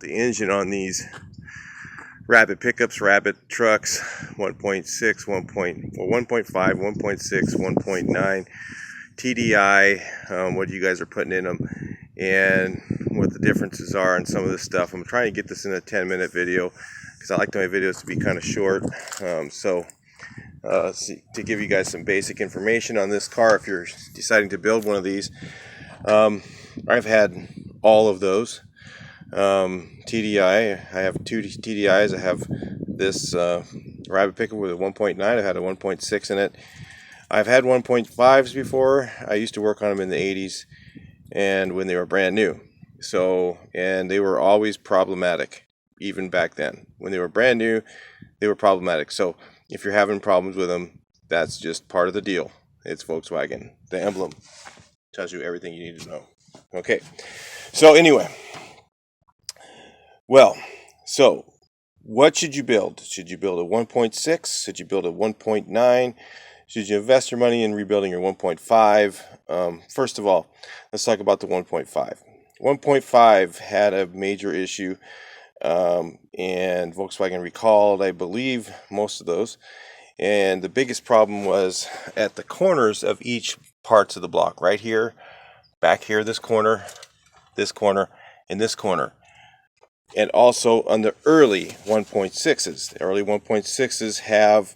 The engine on these Rabbit pickups, Rabbit trucks, 1.6, 1.5, 1.6, 1.9 TDI, what you guys are putting in them, and what the differences are and some of this stuff. I'm trying to get this in a 10-minute video because I like my videos to be kind of short. To give you guys some basic information on this car, if you're deciding to build one of these, I've had all of those. TDI, I have two TDIs. I have this Rabbit pickup with a 1.9. I've had a 1.6 in it. I've had 1.5s before. I used to work on them in the 80s and when they were brand new. And they were always problematic, even back then. When they were brand new, they were problematic. So if you're having problems with them, that's just part of the deal. It's Volkswagen. The emblem tells you everything you need to know. Okay, so anyway. Well, so what should you build? Should you build a 1.6? Should you build a 1.9? Should you invest your money in rebuilding your 1.5? First of all, let's talk about the 1.5. 1.5 had a major issue, and Volkswagen recalled, I believe, most of those. And the biggest problem was at the corners of each parts of the block. Right here, back here, this corner, and this corner. And also on the early 1.6s. The early 1.6s have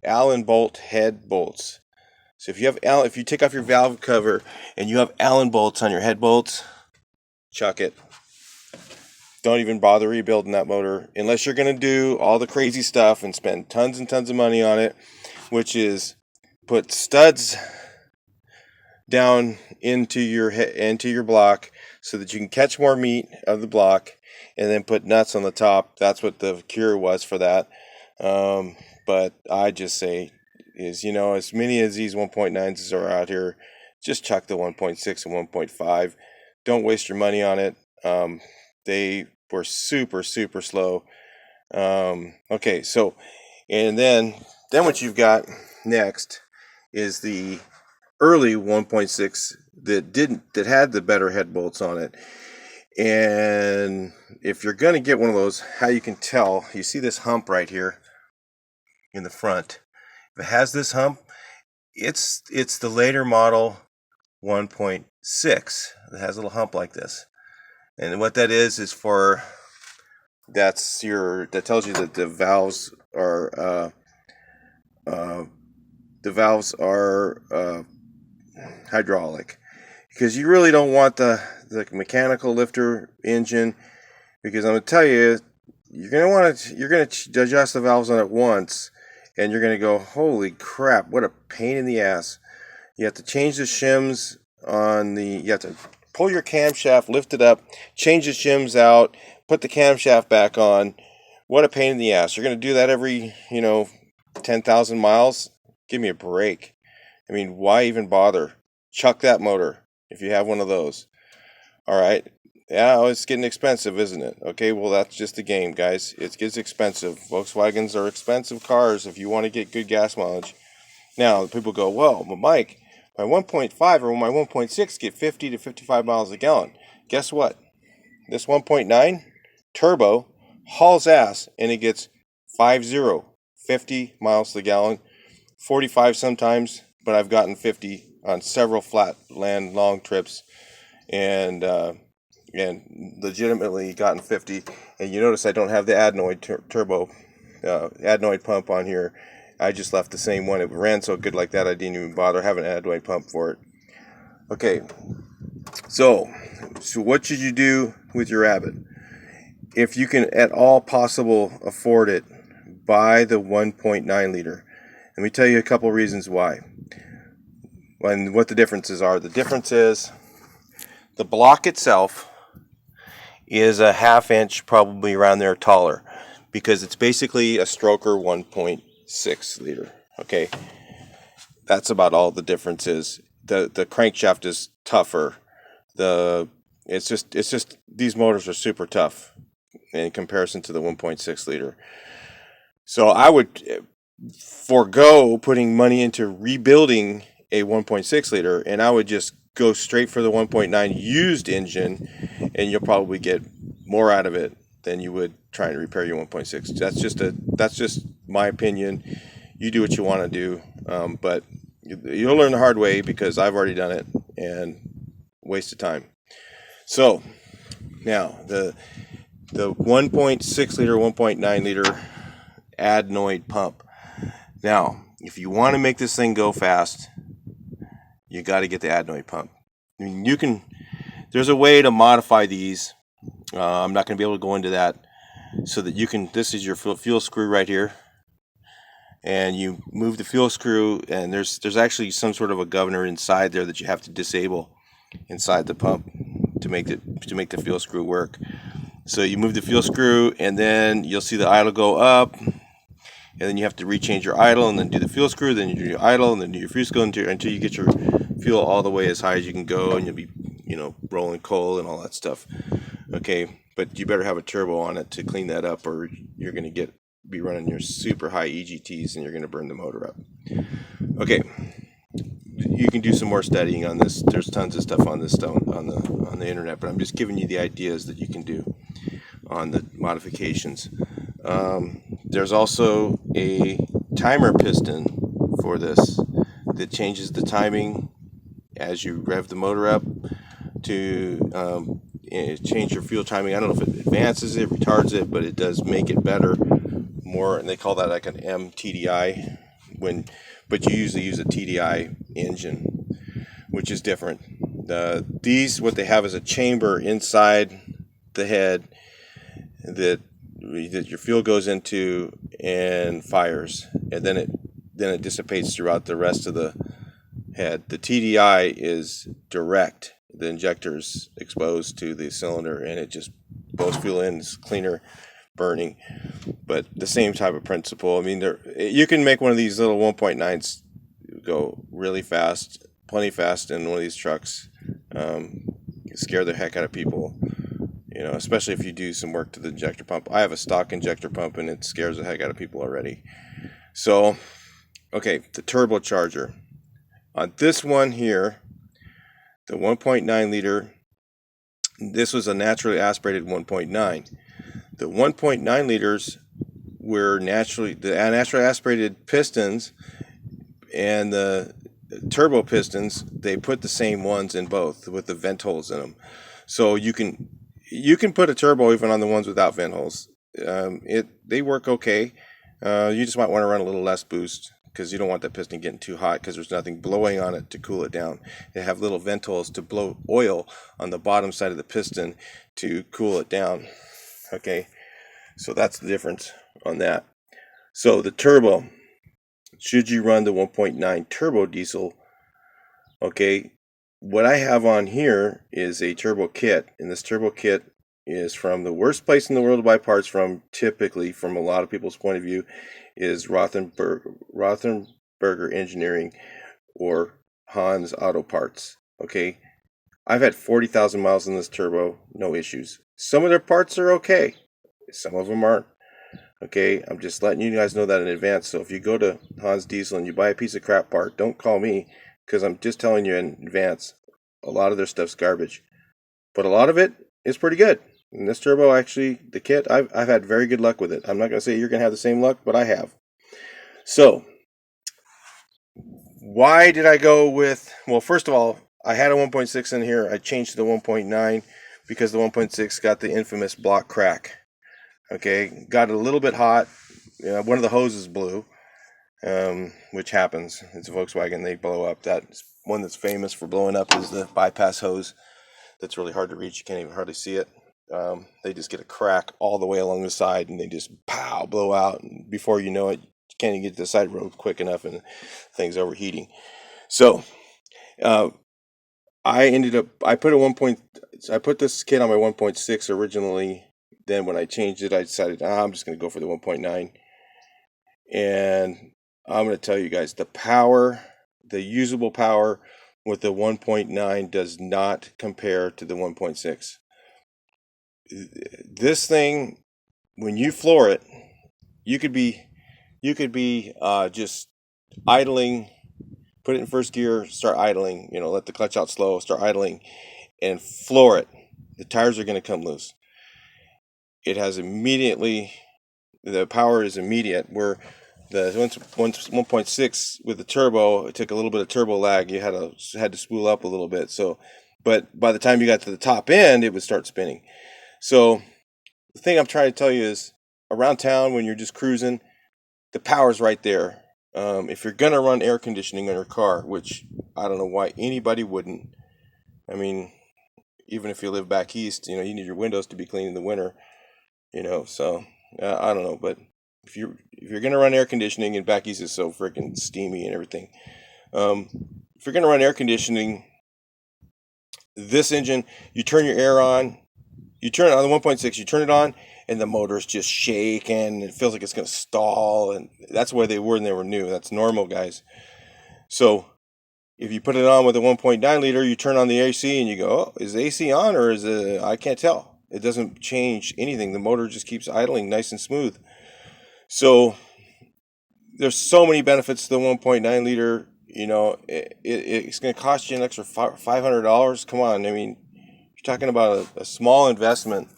Allen bolt head bolts. So if you take off your valve cover and you have Allen bolts on your head bolts, chuck it. Don't even bother rebuilding that motor unless you're going to do all the crazy stuff and spend tons and tons of money on it, which is put studs down into your block so that you can catch more meat of the block, and then put nuts on the top. That's what the cure was for that. But I just say is, as many as these 1.9s are out here, just chuck the 1.6 and 1.5. Don't waste your money on it. They were super slow. Okay, so and then what you've got next is the early 1.6 that had the better head bolts on it. And if you're going to get one of those, how you can tell, you see this hump right here in the front. If it has this hump, it's the later model 1.6 that has a little hump like this. And what that is that tells you that the valves are hydraulic, because you really don't want the mechanical lifter engine, because I'm going to tell you, you're going to adjust the valves on it once, and you're going to go, holy crap, what a pain in the ass. You have to change the shims you have to pull your camshaft, lift it up, change the shims out, put the camshaft back on. What a pain in the ass. You're going to do that every, 10,000 miles? Give me a break. I mean, why even bother? Chuck that motor if you have one of those. All right. Yeah, it's getting expensive, isn't it? Okay, well, that's just the game, guys. It gets expensive. Volkswagens are expensive cars if you want to get good gas mileage. Now, people go, well, but Mike, my 1.5 or my 1.6 get 50 to 55 miles a gallon. Guess what? This 1.9 turbo hauls ass, and it gets 50 miles a gallon, 45 sometimes, but I've gotten 50 on several flat land long trips, and legitimately gotten 50. And you notice I don't have the adenoid turbo adenoid pump on here. I just left the same one. It ran so good like that I didn't even bother having an adenoid pump for it. Okay, so what should you do with your Rabbit? If you can at all possible afford it, buy the 1.9 liter. Let me tell you a couple reasons why and what the differences are. The difference is the block itself is a half inch, probably around there, taller, because it's basically a stroker 1.6 liter. Okay, that's about all the difference is. The crankshaft is tougher. It's just these motors are super tough in comparison to the 1.6 liter. So I would forego putting money into rebuilding a 1.6 liter, and I would just go straight for the 1.9 used engine, and you'll probably get more out of it than you would trying to repair your 1.6. That's just my opinion. You do what you want to do, but you'll learn the hard way, because I've already done it and waste of time. So now the 1.6 liter, 1.9 liter adenoid pump. Now, if you want to make this thing go fast, you got to get the adenoid pump. I mean, there's a way to modify these. I'm not going to be able to go into that. So that you can, this is your fuel screw right here, and you move the fuel screw, and there's actually some sort of a governor inside there that you have to disable inside the pump to make the fuel screw work. So you move the fuel screw, and then you'll see the idle go up, and then you have to rechange your idle, and then do the fuel screw, then you do your idle, and then do your fuel screw until you get your fuel all the way as high as you can go, and you'll be, rolling coal and all that stuff. Okay, but you better have a turbo on it to clean that up, or you're going to be running your super high EGTs, and you're going to burn the motor up. Okay, you can do some more studying on this. There's tons of stuff on this on the internet, but I'm just giving you the ideas that you can do on the modifications. There's also a timer piston for this that changes the timing as you rev the motor up to change your fuel timing. I don't know if it advances it, retards it, but it does make it better, more, and they call that like an MTDI, but you usually use a TDI engine, which is different. These, what they have is a chamber inside the head that your fuel goes into and fires, and then it dissipates throughout the rest of the head. The TDI is direct. The injector's exposed to the cylinder, and it just blows fuel in. It's cleaner burning, but the same type of principle. I mean, you can make one of these little 1.9s go really fast, plenty fast in one of these trucks. Scare the heck out of people, especially if you do some work to the injector pump. I have a stock injector pump, and it scares the heck out of people already. So, okay, the turbocharger. On this one here, the 1.9 liter, this was a naturally aspirated 1.9. The 1.9 liters were the naturally aspirated pistons, and the turbo pistons, they put the same ones in both with the vent holes in them. So you can put a turbo even on the ones without vent holes. They work okay. You just might want to run a little less boost, because you don't want that piston getting too hot, because there's nothing blowing on it to cool it down. They have little vent holes to blow oil on the bottom side of the piston to cool it down. Okay, so that's the difference on that. So the turbo, should you run the 1.9 turbo diesel? Okay, what I have on here is a turbo kit, and this turbo kit is from the worst place in the world to buy parts from, typically, from a lot of people's point of view, is Rothenberger Engineering or Hans Auto Parts. Okay, I've had 40,000 miles in this turbo, no issues. Some of their parts are okay, some of them aren't. Okay, I'm just letting you guys know that in advance. So if you go to Hans Diesel and you buy a piece of crap part, don't call me, because I'm just telling you in advance. A lot of their stuff's garbage, but a lot of it is pretty good. And this turbo, actually, the kit, I've had very good luck with it. I'm not going to say you're going to have the same luck, but I have. So, why did I go with, well, first of all, I had a 1.6 in here. I changed to the 1.9 because the 1.6 got the infamous block crack. Okay, got it a little bit hot. One of the hoses blew, which happens. It's a Volkswagen, they blow up. That's one that's famous for blowing up is the bypass hose. That's really hard to reach. You can't even hardly see it. They just get a crack all the way along the side, and they just pow, blow out. And before you know it, you can't even get to the side road quick enough, and things overheating. So I put this kit on my 1.6 originally. Then when I changed it, I decided I'm just going to go for the 1.9. And I'm going to tell you guys, the usable power with the 1.9 does not compare to the 1.6. This thing, when you floor it, you could be just idling put it in first gear, start idling, let the clutch out slow, start idling, and floor it. The tires are going to come loose. It has immediately, the power is immediate, where the 1.6 with the turbo, it took a little bit of turbo lag. You had to spool up a little bit. So, but by the time you got to the top end, it would start spinning. So the thing I'm trying to tell you is, around town when you're just cruising, the power's right there. If you're gonna run air conditioning on your car, which I don't know why anybody wouldn't. I mean, even if you live back east, you need your windows to be clean in the winter. So I don't know, but if you're gonna run air conditioning, and back east is so freaking steamy and everything, if you're gonna run air conditioning, this engine, you turn your air on, you turn it on the 1.6, you turn it on, and the motor's just shaking. It feels like it's gonna stall, and that's where they were when they were new. That's normal, guys. So if you put it on with a 1.9 liter, you turn on the AC and you go, oh, is the AC on, or is it? I can't tell. It doesn't change anything. The motor just keeps idling nice and smooth. So there's so many benefits to the 1.9 liter. It's going to cost you an extra $500. Come on, I mean, you're talking about a small investment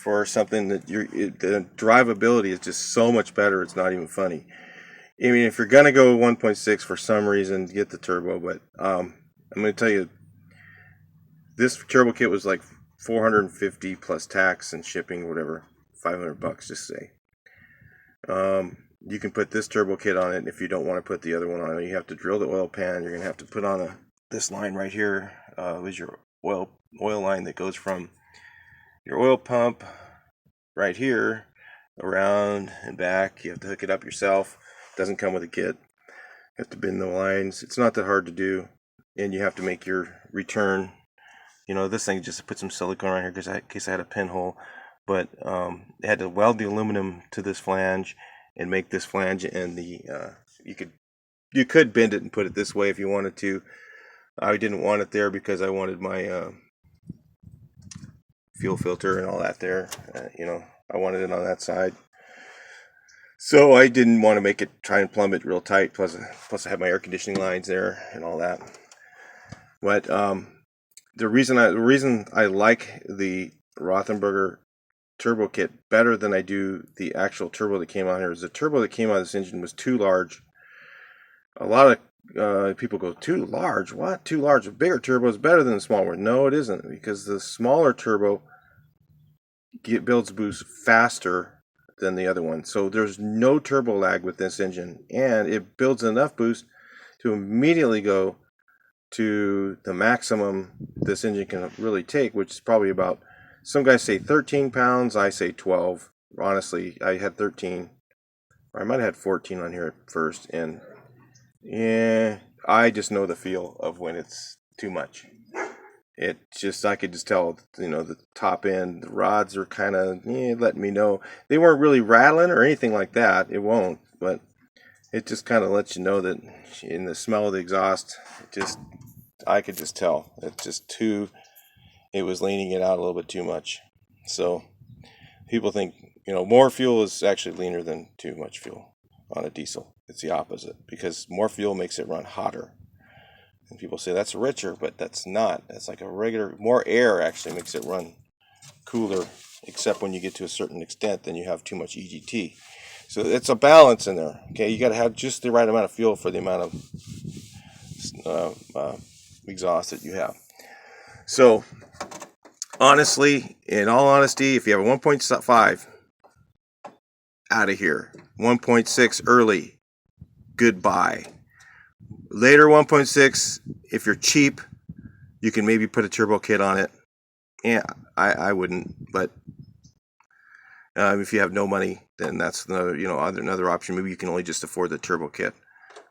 for something that the drivability is just so much better. It's not even funny. I mean, if you're gonna go 1.6 for some reason, get the turbo. But I'm gonna tell you, this turbo kit was like $450 plus tax and shipping, whatever, $500, just say. You can put this turbo kit on it if you don't want to put the other one on it. You have to drill the oil pan. You're gonna have to put on this line right here. Is your oil line that goes from your oil pump right here around and back. You have to hook it up yourself. It doesn't come with a kit. You have to bend the lines. It's not that hard to do, and you have to make your return. This thing just put some silicone around here in case I had a pinhole, but they had to weld the aluminum to this flange and make this flange, and you could bend it and put it this way if you wanted to. I didn't want it there because I wanted my fuel filter and all that there. I wanted it on that side. So I didn't want to try and plumb it real tight. Plus I have my air conditioning lines there and all that. But the reason I like the Rothenberger turbo kit better than I do the actual turbo that came out here is the turbo that came out of this engine was too large. A lot of people go, too large? What? Too large? A bigger turbo is better than the small one. No, it isn't, because the smaller turbo builds boost faster than the other one. So there's no turbo lag with this engine, and it builds enough boost to immediately go to the maximum this engine can really take, which is probably about, some guys say 13 pounds, I say 12. Honestly, I had 13, or I might have had 14 on here at first, and yeah, I just know the feel of when it's too much. I could just tell, the top end, the rods are kind of letting me know. They weren't really rattling or anything like that. It won't, but it just kind of lets you know that in the smell of the exhaust, I could just tell. It was leaning it out a little bit too much. So people think, more fuel is actually leaner than too much fuel on a diesel. It's the opposite, because more fuel makes it run hotter. And people say that's richer, but that's not. That's like more air actually makes it run cooler, except when you get to a certain extent, then you have too much EGT. So it's a balance in there. Okay, you got to have just the right amount of fuel for the amount of exhaust that you have. So honestly, in all honesty, if you have a 1.5, out of here. 1.6 early, goodbye. Later 1.6, if you're cheap, you can maybe put a turbo kit on it. Yeah, I wouldn't, but if you have no money, then that's another option. Maybe you can only just afford the turbo kit.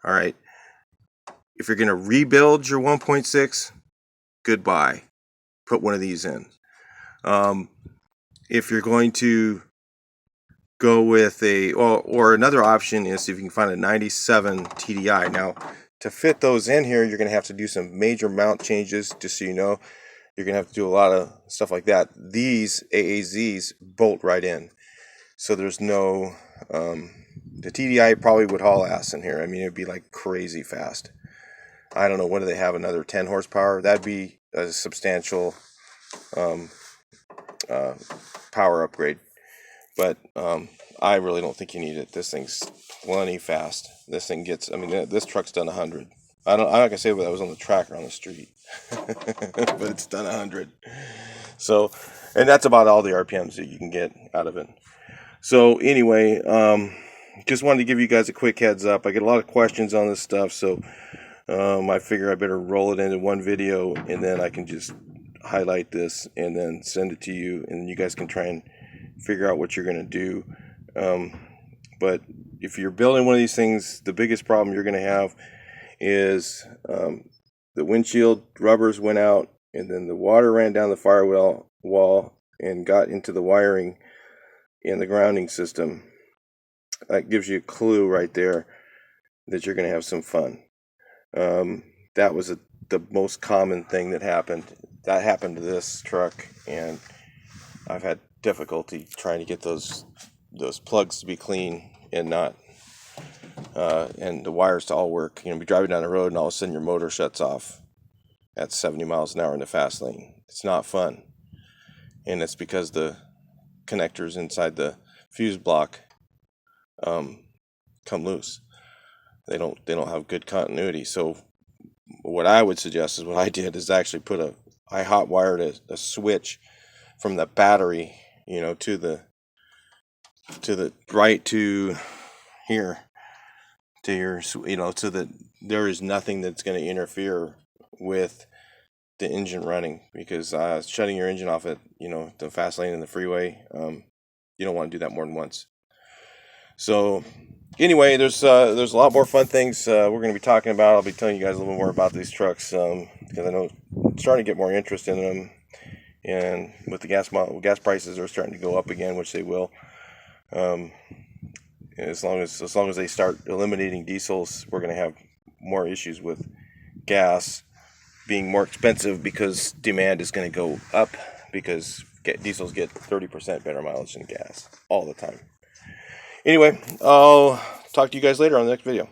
All right. If you're going to rebuild your 1.6, goodbye. Put one of these in. If you're going to go with or another option is if you can find a 97 TDI. Now, to fit those in here, you're going to have to do some major mount changes, just so you know. You're going to have to do a lot of stuff like that. These AAZs bolt right in. So there's the TDI probably would haul ass in here. I mean, it'd be like crazy fast. I don't know, what do they have, another 10 horsepower? That'd be a substantial power upgrade. But I really don't think you need it. This thing's plenty fast. This thing gets, I mean, this truck's done 100. I'm not gonna say that I was on the track or on the street, but it's done 100. So, and that's about all the RPMs that you can get out of it. So anyway, just wanted to give you guys a quick heads up. I get a lot of questions on this stuff, so I figure I better roll it into one video, and then I can just highlight this and then send it to you, and you guys can try and figure out what you're going to do. But if you're building one of these things, the biggest problem you're going to have is the windshield rubbers went out, and then the water ran down the firewall wall and got into the wiring in the grounding system. That gives you a clue right there that you're going to have some fun. That was the most common thing that happened. That happened to this truck, and I've had difficulty trying to get those plugs to be clean and not and the wires to all work. You know, be driving down the road and all of a sudden your motor shuts off at 70 miles an hour in the fast lane. It's not fun, and it's because the connectors inside the fuse block come loose. They don't have good continuity. So what I would suggest is what I did is actually I hot wired a switch from the battery, you know, to the right to here, to your, you know, so that there is nothing that's going to interfere with the engine running, because shutting your engine off at, you know, the fast lane and the freeway, you don't want to do that more than once. So anyway, there's a lot more fun things we're going to be talking about. I'll be telling you guys a little bit more about these trucks, because I know I'm starting to get more interest in them, and with the gas prices are starting to go up again, which they will. As long as they start eliminating diesels, we're going to have more issues with gas being more expensive, because demand is going to go up, because diesels get 30% better mileage than gas all the time. Anyway, I'll talk to you guys later on the next video.